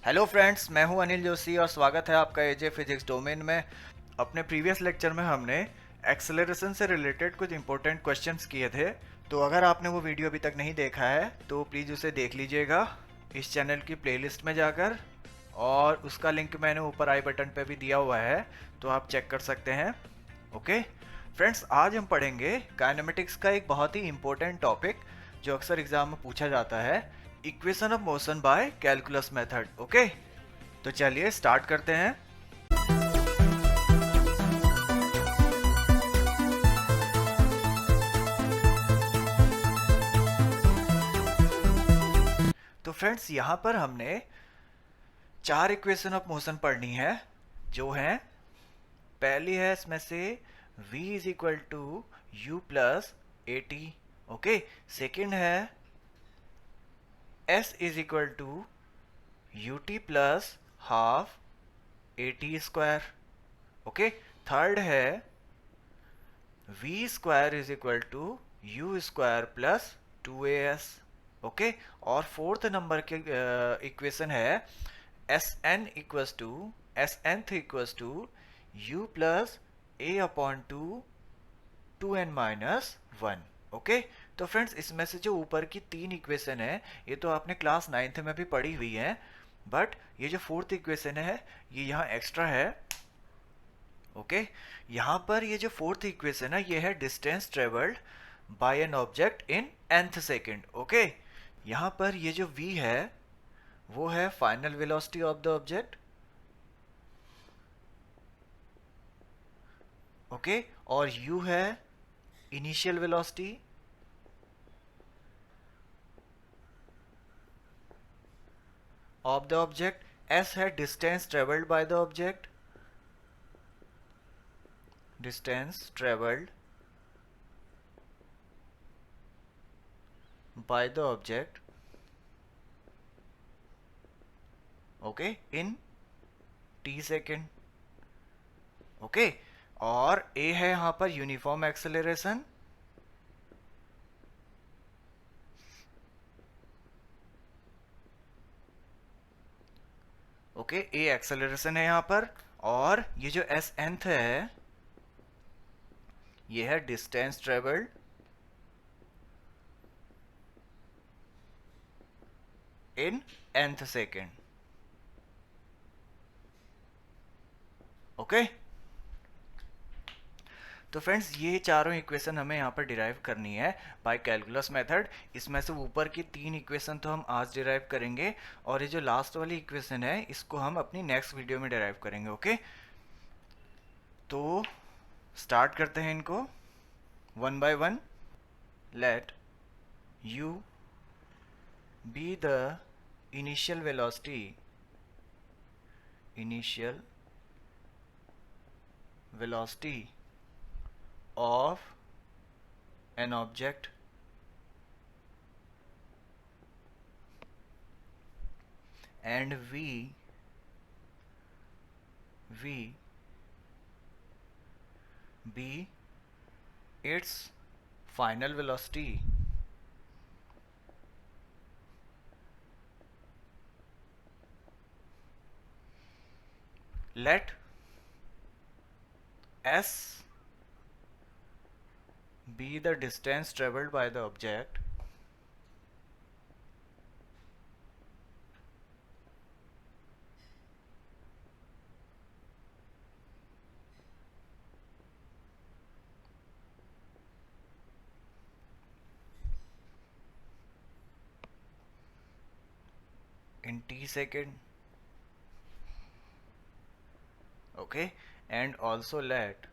Hello friends, मैं हूं अनिल जोशी और स्वागत है आपका एजे फिजिक्स डोमेन में। अपने प्रीवियस लेक्चर में हमने एक्सेलरेशन से रिलेटेड कुछ इंपॉर्टेंट क्वेश्चंस किए थे। तो अगर आपने वो वीडियो अभी तक नहीं देखा है तो प्लीज़ उसे देख लीजिएगा इस चैनल की प्लेलिस्ट में जाकर, और उसका लिंक मैंने ऊपर आई बटन पे भी दिया हुआ है, तो आप चेक कर सकते हैं। ओके फ्रेंड्स, आज हम पढ़ेंगे काइनेमेटिक्स का एक बहुत ही इंपॉर्टेंट टॉपिक जो अक्सर एग्जाम में पूछा जाता है, equation of motion by calculus method. Okay, तो चलिए स्टार्ट करते हैं। तो फ्रेंड्स, यहाँ पर हमने चार इक्वेशन ऑफ मोशन पढ़नी है, जो है पहली है इसमें से v is equal to u plus a t. Okay, second है s is equal to u t plus half a t square. Okay, third है v square is equal to u square plus two a s. Okay, और fourth number के equation है s n equals to s nth equals to u plus a upon two n minus one. Okay, तो friends, इसमें से जो ऊपर की तीन इक्वेशन है ये तो आपने क्लास नाइन्थ में भी पढ़ी हुई है, बट ये जो फोर्थ इक्वेशन है ये यहाँ एक्स्ट्रा है। ओके, यहाँ पर ये जो फोर्थ इक्वेशन है ये है distance travelled by an object in nth second. Okay, यहाँ पर ये जो v है वो है final velocity of the object. Okay, और u है initial velocity of the object, s है distance travelled by the object, distance travelled by the object, okay, in t second. Okay, और a है यहां पर uniform acceleration, okay, a acceleration है यहां पर, और ये जो एस nth है ये है distance travelled in nth second. Okay, तो फ्रेंड्स ये चारों इक्वेशन हमें यहाँ पर डिराइव करनी है बाय कैलकुलस मेथड। इसमें से ऊपर की तीन इक्वेशन तो हम आज डिराइव करेंगे, और ये जो लास्ट वाली इक्वेशन है इसको हम अपनी नेक्स्ट वीडियो में डिराइव करेंगे। ओके, तो स्टार्ट करते हैं इनको one by one. Let u be the initial velocity of an object and v be its final velocity let s be the distance traveled by the object in t second. Okay, and also let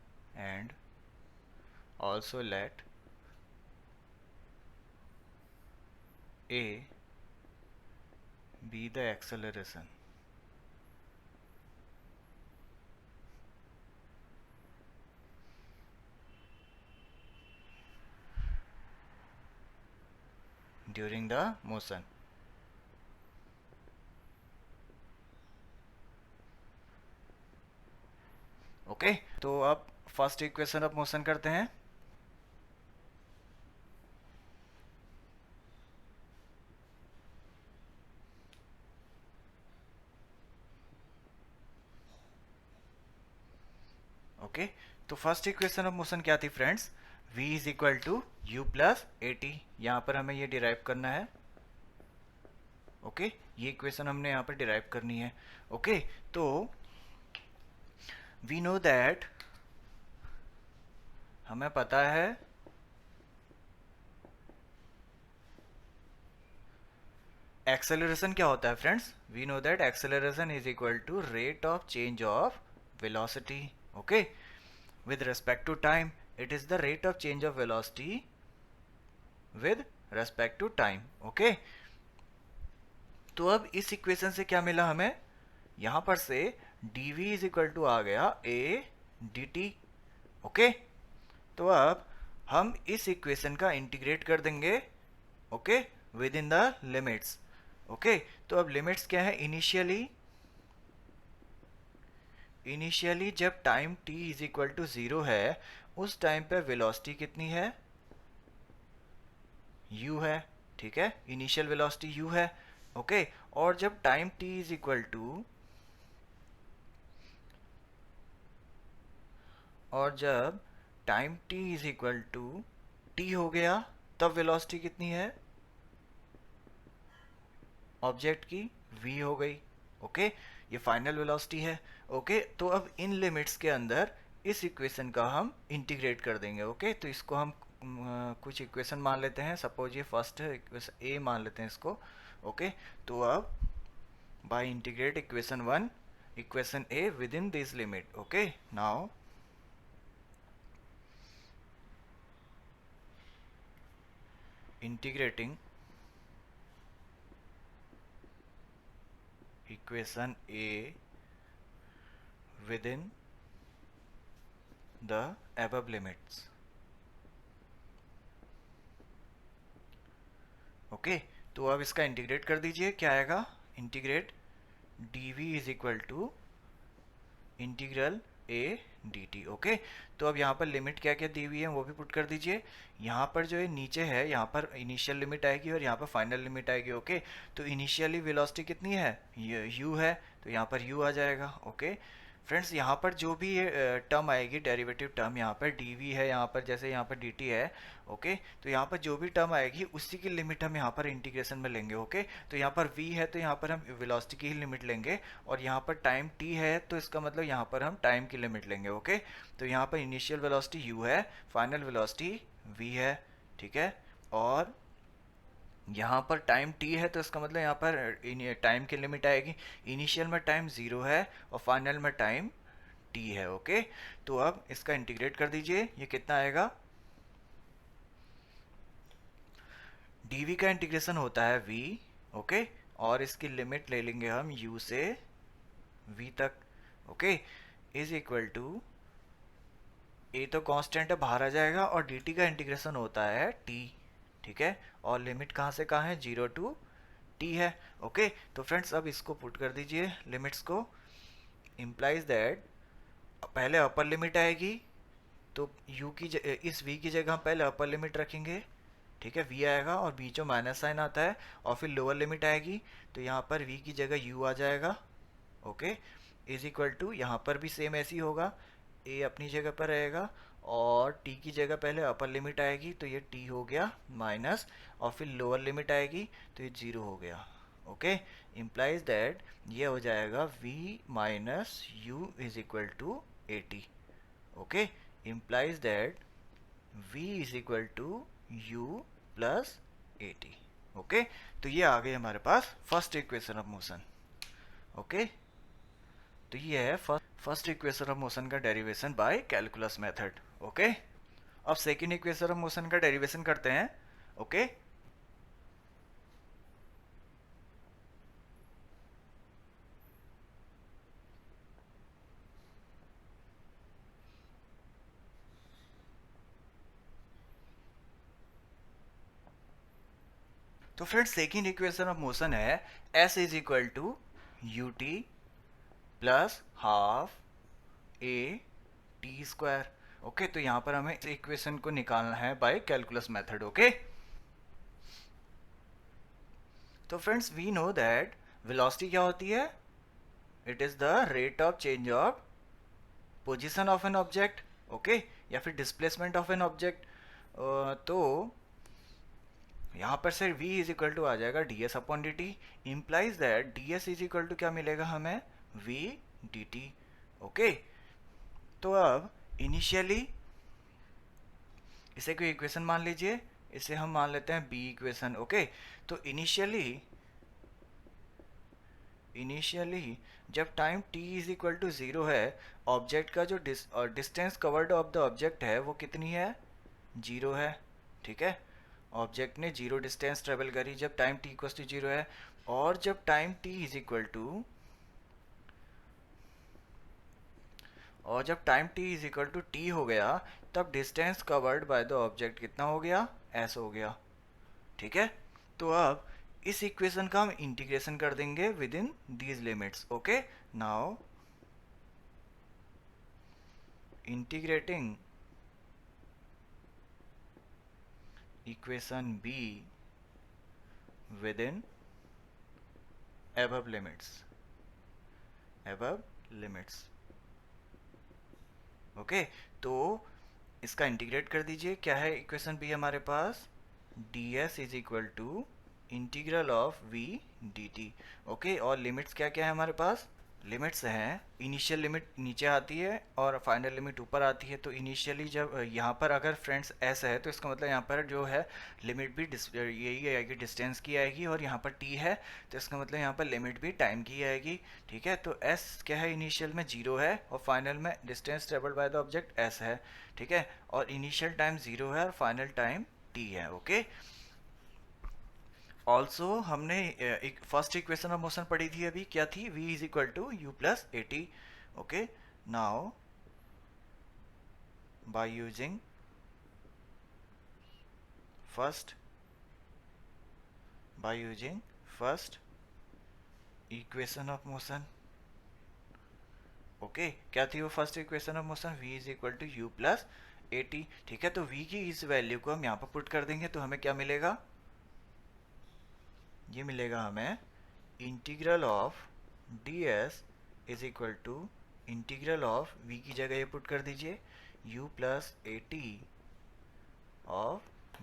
a be the acceleration during the motion. Okay, तो अब first equation of motion करते हैं। Okay, तो first equation of motion क्या थी friends, v is equal to u plus a t, यहाँ पर हमें ये डिराइव करना है। ओके, ये इक्वेशन हमने यहाँ पर डिराइव करनी है। ओके, तो वी नो दैट, हमें पता है एक्सेलरेशन क्या होता है friends, we know that acceleration is equal to rate of change of velocity. Okay, with respect to time, it is the rate of change of velocity with respect to time। Okay, तो अब इस equation से क्या मिला हमें, यहां पर से dv इज इक्वल टू आ गया a dt। ओके, तो अब हम इस इक्वेशन का इंटीग्रेट कर देंगे, okay, with in the limits. Okay, तो अब लिमिट्स क्या है, इनिशियली जब time t is equal to 0 है, उस टाइम पे वेलोसिटी कितनी है, u है। ठीक है, इनिशियल वेलोसिटी u है। ओके, और जब time t is equal to, और जब time t is equal to t हो गया, तब वेलोसिटी कितनी है ऑब्जेक्ट की, v हो गई। ओके, ये फाइनल वेलोसिटी है। ओके, तो अब इन लिमिट्स के अंदर इस इक्वेशन का हम इंटीग्रेट कर देंगे। ओके, तो इसको हम कुछ इक्वेशन मान लेते हैं, सपोज ये फर्स्ट है इक्वेशन ए मान लेते हैं इसको। ओके, तो अब by integrate equation 1 equation a with in this limit. Okay, now integrating equation A within the above limits। Okay, तो अब इसका इंटीग्रेट कर दीजिए, क्या आएगा, integrate dv is equal to integral a dt। Okay, तो अब यहाँ पर लिमिट क्या क्या दी हुई है वो भी पुट कर दीजिए। यहाँ पर जो है नीचे है, यहाँ पर इनिशियल लिमिट आएगी और यहाँ पर फाइनल लिमिट आएगी। ओके, तो इनिशियली वेलोसिटी कितनी है, u है, तो यहाँ पर u आ जाएगा। ओके फ्रेंड्स, यहाँ पर जो भी टर्म आएगी, डेरिवेटिव टर्म, यहाँ पर dv है, यहाँ पर जैसे यहाँ पर dt है। ओके, तो यहाँ पर जो भी टर्म आएगी उसी की लिमिट हम यहाँ पर इंटीग्रेशन में लेंगे। ओके, तो यहाँ पर v है तो यहाँ पर हम वेलोसिटी की ही लिमिट लेंगे, और यहाँ पर टाइम t है तो इसका मतलब यहाँ पर हम टाइम की लिमिट लेंगे। ओके, तो यहाँ पर इनिशियल वेलोसिटी u है, फाइनल वेलोसिटी v है। ठीक है, और यहाँ पर टाइम t है तो इसका मतलब यहाँ पर टाइम की लिमिट आएगी, इनिशियल में टाइम 0 है और फाइनल में टाइम t है। ओके, तो अब इसका इंटीग्रेट कर दीजिए, ये कितना आएगा, dv का इंटीग्रेशन होता है v। ओके, और इसकी लिमिट ले लेंगे हम u से v तक। Okay, is equal to, a तो कांस्टेंट है, बाहर आ जाएगा, और dt का इंटीग्रेशन होता है t। ठीक है, और लिमिट कहाँ से कहाँ है, 0 टू t है। ओके, तो फ्रेंड्स अब इसको पुट कर दीजिए लिमिट्स को, इम्प्लाइज दैट पहले अपर लिमिट आएगी तो u की इस v की जगह हम पहले अपर लिमिट रखेंगे। ठीक है, v आएगा और बीच में माइनस साइन आता है, और फिर लोअर लिमिट आएगी तो यहाँ पर v की जगह u आ जाएगा। ओके, इज इक्वल टू, यहाँ पर भी सेम ऐसी होगा, a अपनी जगह पर रहेगा और t की जगह पहले अपर लिमिट आएगी तो ये t हो गया माइनस, और फिर लोअर लिमिट आएगी तो ये 0 हो गया। ओके, इम्प्लाइज दैट ये हो जाएगा v minus u is equal to 80। Okay, implies that v is equal to u plus 80। Okay, तो ये आ गई हमारे पास first equation of motion. Okay, तो ये है फर्स्ट इक्वेशन ऑफ मोशन का derivation by calculus method. Okay, अब सेकंड इक्वेशन ऑफ मोशन का डेरिवेशन करते हैं। ओके, तो friends second equation of motion है s is equal to u t plus half a t square. Okay, तो यहाँ पर हमें इस इक्वेशन को निकालना है बाय कैलकुलस मेथड। ओके, तो friends we know that velocity क्या होती है, it is the rate of change of position of an object, okay, या फिर डिस्प्लेसमेंट ऑफ एन ऑब्जेक्ट। तो यहाँ पर sir v is equal to आ जाएगा d s upon d t, implies that d s is equal to क्या मिलेगा हमें, v डी टी। ओके, तो अब इनिशियली इसे कोई इक्वेशन मान लीजिए, इसे हम मान लेते हैं बी इक्वेशन। ओके, तो इनिशियली जब time t is equal to zero है, ऑब्जेक्ट का जो distance covered of the object है वो कितनी है, जीरो है। ठीक है, ऑब्जेक्ट ने जीरो डिस्टेंस ट्रेवल करी जब time t equal to zero है। और जब time t is equal to t हो गया, तब distance covered by the object कितना हो गया, s हो गया। ठीक है, तो अब इस इक्वेशन का हम इंटीग्रेशन कर देंगे with in these limits. Okay, now integrating equation b with in above limits। Okay, तो इसका इंटीग्रेट कर दीजिए। क्या है इक्वेशन बी हमारे पास, d s is equal to integral of v d t. Okay, और लिमिट्स क्या क्या है हमारे पास, लिमिट्स हैं, इनिशियल लिमिट नीचे आती है और फाइनल लिमिट ऊपर आती है। तो इनिशियली जब यहाँ पर अगर फ्रेंड्स एस है तो इसका मतलब यहाँ पर जो है लिमिट भी यही आएगी, डिस्टेंस की आएगी, और यहाँ पर टी है तो इसका मतलब यहाँ पर लिमिट भी टाइम की आएगी। ठीक है, तो एस क्या है, इनिशियल में जीरो है और फाइनल में distance travelled by the object S है। ठीक है, और इनिशियल टाइम जीरो है और फाइनल टाइम टी है। ओके, ऑल्सो हमने एक फर्स्ट इक्वेशन ऑफ मोशन पढ़ी थी अभी, क्या थी, v is equal to u plus a t. Okay, now by using first equation of motion. Okay, क्या थी वो first equation of motion, v is equal to u plus a t. ठीक है, तो v की इस वैल्यू को हम यहाँ पर पुट कर देंगे तो हमें क्या मिलेगा, ये मिलेगा हमें integral of d s is equal to integral of v की जगह ये पुट कर दीजिए u plus a t of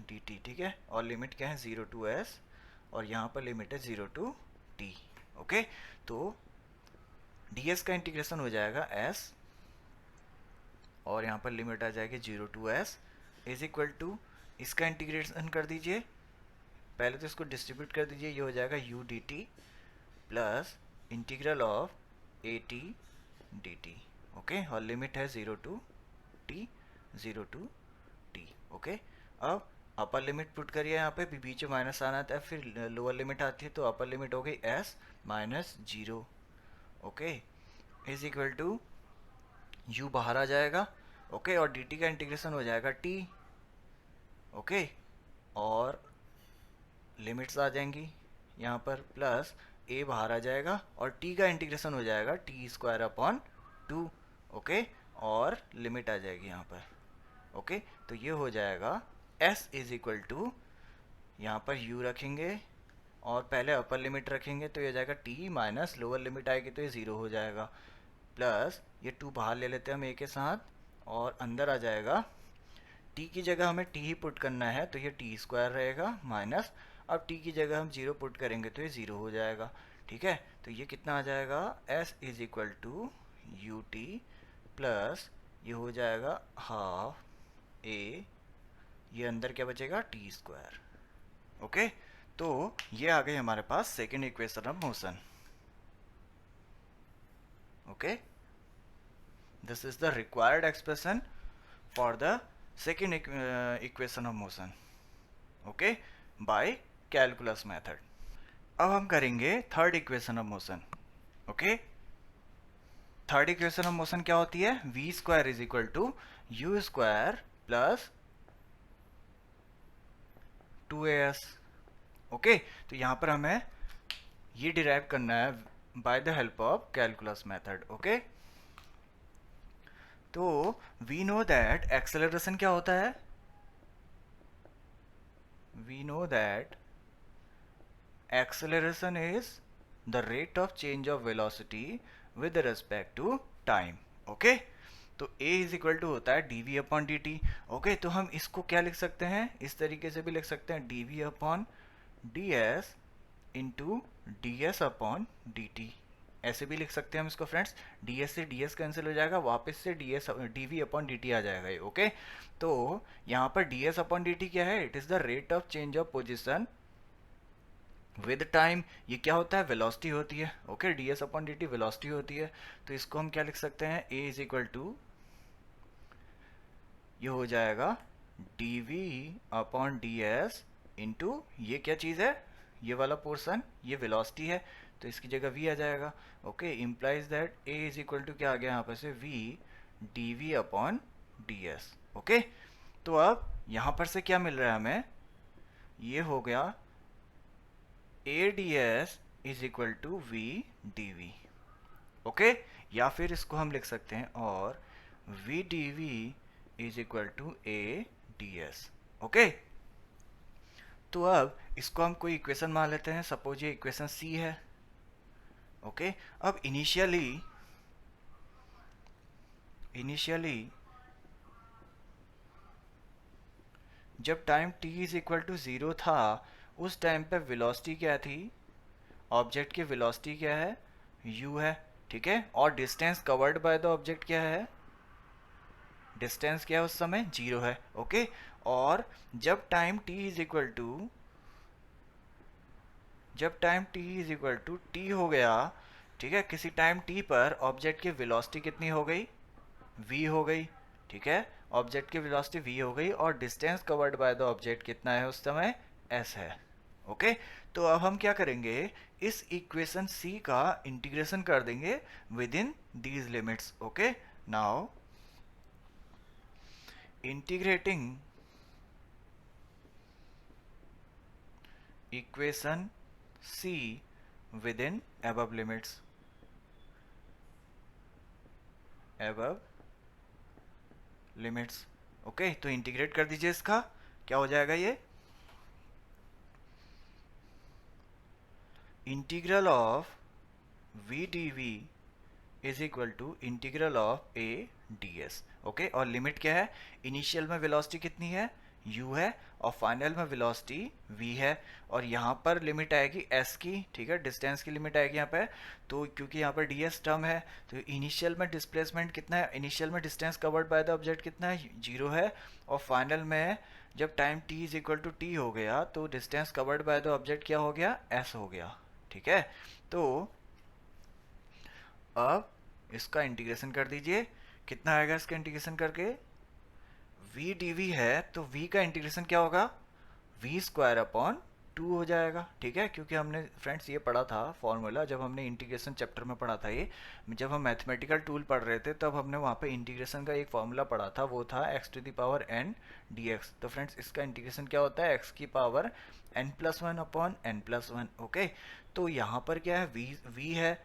d t. ठीक है, और लिमिट क्या है, ज़ीरो टू s, और यहाँ पर लिमिट है ज़ीरो टू t। ओके, तो ds का इंटीग्रेशन हो जाएगा s, और यहाँ पर लिमिट आ जाएगी zero to s is equal to, इसका इंटीग्रेशन कर दीजिए, पहले तो इसको डिस्ट्रीब्यूट कर दीजिए, ये हो जाएगा u D T plus integral of A T D t. Okay, और लिमिट है ज़ीरो टू टी। ओके, अब अपर लिमिट पुट करिए, यहाँ पे भी बीच में माइनस आना था, फिर लोअर लिमिट आती है तो अपर लिमिट हो गई s minus zero. Okay, is equal to u बाहर आ जाएगा। ओके, और डी टी का इंटीग्रेशन हो जाएगा टी। ओके, और लिमिट्स आ जाएंगी यहाँ पर, प्लस ए बाहर आ जाएगा और t का इंटीग्रेशन हो जाएगा T square upon two. Okay, और लिमिट आ जाएगी यहाँ पर। ओके, तो ये हो जाएगा s इज इक्वल टू, यहाँ पर u रखेंगे और पहले अपर लिमिट रखेंगे तो ये हो जाएगा t माइनस लोअर लिमिट आएगी तो ये ज़ीरो हो जाएगा, प्लस ये 2 बाहर ले लेते हैं हम a के साथ, और अंदर आ जाएगा t की जगह हमें t ही पुट करना है तो ये टी स्क्वायर रहेगा, माइनस अब t की जगह हम जीरो पुट करेंगे तो ये ज़ीरो हो जाएगा। ठीक है, तो ये कितना आ जाएगा, s is equal to u t plus ये हो जाएगा हाफ a, ये अंदर क्या बचेगा, टी स्क्वायर। ओके, तो ये आ गई हमारे पास second equation of motion. Okay, this is the required expression for the second equation of motion, okay, by calculus method। अब हम करेंगे third equation of motion. Okay, third equation of motion क्या होती है, v square is equal to u square plus 2as। Okay, तो यहाँ पर हमें ये डिराइव करना है by the help of calculus method. Okay, तो वी नो दैट एक्सेलरेशन क्या होता है, we know that acceleration is the rate of change of velocity with respect to time. Okay, तो a इज इक्वल टू होता है d v upon d t. Okay, तो हम इसको क्या लिख सकते हैं, इस तरीके से भी लिख सकते हैं, d v upon d s into d s upon d t. ऐसे भी लिख सकते हैं हम इसको फ्रेंड्स। डी एस से डी एस कैंसिल हो जाएगा, वापस से d s d v upon d t आ जाएगा ये। ओके, तो यहाँ पर d s upon d t क्या है, it is the rate of change of position with time. ये क्या होता है, वेलोसिटी होती है। Okay, D s upon d T velocity होती है। तो इसको हम क्या लिख सकते हैं, ए इज इक्वल टू, ये हो जाएगा d v upon d s into, ये क्या चीज़ है, ये वाला पोर्सन, ये वेलोसिटी है, तो इसकी जगह v आ जाएगा। Okay, implies that a is equal to क्या आ गया यहाँ पर से, v d v upon d s. Okay, तो अब यहाँ पर से क्या मिल रहा है हमें, ये हो गया a d s is equal to v d v. Okay, या फिर इसको हम लिख सकते हैं और v d v is equal to a d s. Okay, तो अब इसको हम कोई इक्वेशन मान लेते हैं, सपोज ये इक्वेशन c है। ओके, अब इनिशियली जब time t is equal to 0 था, उस टाइम पे वेलोसिटी क्या थी, ऑब्जेक्ट की वेलोसिटी क्या है, u है। ठीक है, और distance covered by the object क्या है, डिस्टेंस क्या है उस समय, 0 है। ओके, और जब time t is equal to t हो गया, ठीक है, किसी टाइम t पर ऑब्जेक्ट की वेलोसिटी कितनी हो गई, v हो गई। ठीक है, ऑब्जेक्ट की वेलोसिटी v हो गई और distance covered by the object कितना है उस समय, s है। ओके, तो अब हम क्या करेंगे, इस इक्वेशन c का इंटीग्रेशन कर देंगे with in these limits. Okay, now integrating equation c within above limits, okay, तो इंटीग्रेट कर दीजिए इसका, क्या हो जाएगा ये, integral of v d v is equal to integral of a d s. Okay, और लिमिट क्या है, इनिशियल में वेलोसिटी कितनी है, u है, और फाइनल में वेलोसिटी v है, और यहाँ पर लिमिट आएगी s की। ठीक है, डिस्टेंस की लिमिट आएगी यहाँ पे, तो क्योंकि यहाँ पर ds टर्म है, तो इनिशियल में डिस्प्लेसमेंट कितना है, इनिशियल में distance covered by the object कितना है, 0 है, और फाइनल में जब time t is equal to t हो गया, तो distance covered by the object क्या हो गया, s हो गया। ठीक है, तो अब इसका इंटीग्रेशन कर दीजिए, कितना आएगा इसका इंटीग्रेशन करके, v डी वी है, तो v का इंटीग्रेशन क्या होगा, v स्क्वायर अपॉन 2 हो जाएगा। ठीक है, क्योंकि हमने फ्रेंड्स ये पढ़ा था फॉर्मूला, जब हमने इंटीग्रेशन चैप्टर में पढ़ा था, ये जब हम मैथमेटिकल टूल पढ़ रहे थे तब हमने वहाँ पे इंटीग्रेशन का एक फॉर्मूला पढ़ा था, वो था x to the power n dx। तो फ्रेंड्स इसका इंटीग्रेशन क्या होता है, x की power n+1 upon n+1। Okay, तो यहाँ पर क्या है, v है।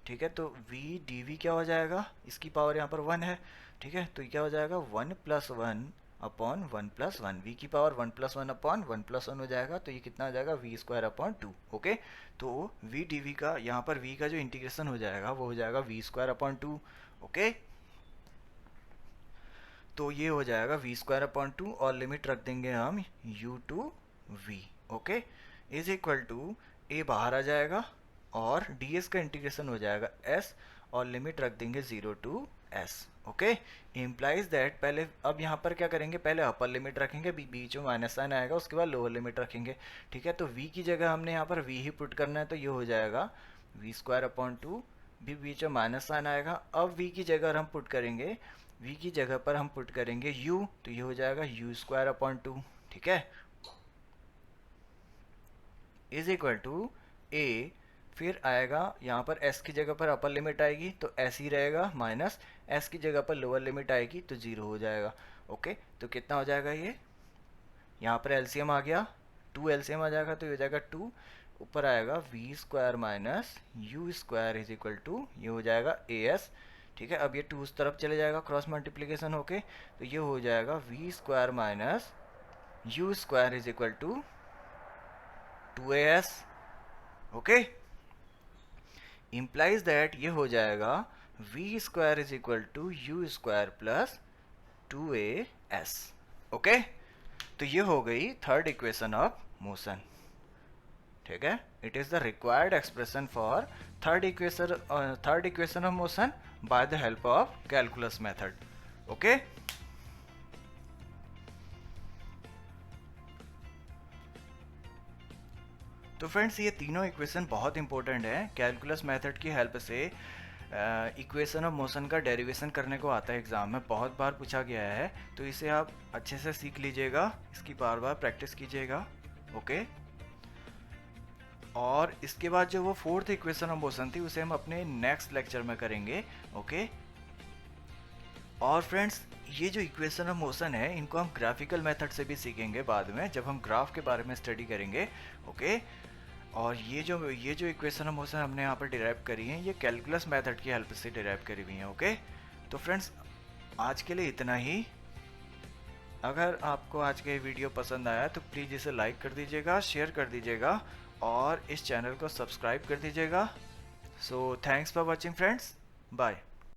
ठीक है, तो v डी वी क्या हो जाएगा, इसकी पावर यहाँ पर 1 है। ठीक है, तो क्या हो जाएगा, 1+1 अपॉन 1+1, v की पावर 1+1 अपॉन 1+1 हो जाएगा, तो ये कितना हो जाएगा, v स्क्वायर अपॉन 2। ओके, तो v डी वी का यहाँ पर v का जो इंटीग्रेशन हो जाएगा वो हो जाएगा v स्क्वायर अपॉन 2। ओके, तो ये हो जाएगा v स्क्वायर अपॉन 2, और लिमिट रख देंगे हम u to v। Okay, is equal to a बाहर आ जाएगा और ds का इंटीग्रेशन हो जाएगा s, और लिमिट रख देंगे 0 to s। Okay, implies that, पहले अब यहाँ पर क्या करेंगे, पहले अपर लिमिट रखेंगे, बीच में माइनस साइन आएगा, उसके बाद लोअर लिमिट रखेंगे। ठीक है, तो v की जगह हमने यहाँ पर v ही पुट करना है, तो ये हो जाएगा v स्क्वायर अपॉन 2, भी बीच में माइनस साइन आएगा। अब v की जगह हम पुट करेंगे, v की जगह पर हम पुट करेंगे u, तो ये हो जाएगा u स्क्वायर अपॉन 2। ठीक है, इज इक्वल टू a, फिर आएगा यहाँ पर s की जगह पर अपर लिमिट आएगी तो s ही रहेगा, माइनस s की जगह पर लोअर लिमिट आएगी तो 0 हो जाएगा। ओके, तो कितना हो जाएगा ये, यहाँ पर एलसीएम आ गया, 2 एलसीएम आ जाएगा, तो ये हो जाएगा 2, ऊपर आएगा v square minus u square is equal to, ये हो जाएगा as। ठीक है, अब ये 2 उस तरफ चले जाएगा क्रॉस मल्टीप्लीकेशन होके, तो ये हो जाएगा v square minus u square is equal to 2as। Okay, implies that ये हो जाएगा v square is equal to u square plus 2as। Okay, तो ये हो गई थर्ड इक्वेशन ऑफ मोशन। ठीक है, it is the required expression for third equation of motion bye the help of calculus method. Okay, तो friends ये तीनों equation बहुत इंपॉर्टेंट है। कैलकुलस मेथड की हेल्प से इक्वेशन ऑफ मोशन का डेरिवेशन करने को आता है, एग्जाम में बहुत बार पूछा गया है। तो इसे आप अच्छे से सीख लीजिएगा, इसकी बार बार प्रैक्टिस कीजिएगा। ओके, और इसके बाद जो वो फोर्थ इक्वेशन ऑफ मोशन थी उसे हम अपने नेक्स्ट लेक्चर में करेंगे। ओके, और फ्रेंड्स ये जो इक्वेशन ऑफ मोशन है इनको हम ग्राफिकल मेथड से भी सीखेंगे बाद में, जब हम ग्राफ के बारे में स्टडी करेंगे। ओके, और ये जो इक्वेशन ऑफ मोशन हमने यहाँ पर डिराइव करी है ये कैलकुलस मेथड की हेल्प से डिराइव करी हुई है। ओके, तो फ्रेंड्स आज के लिए इतना ही। अगर आपको आज का ये वीडियो पसंद आया तो प्लीज़ इसे लाइक कर दीजिएगा, शेयर कर दीजिएगा और इस चैनल को सब्सक्राइब कर दीजिएगा। So thanks for watching friends, bye.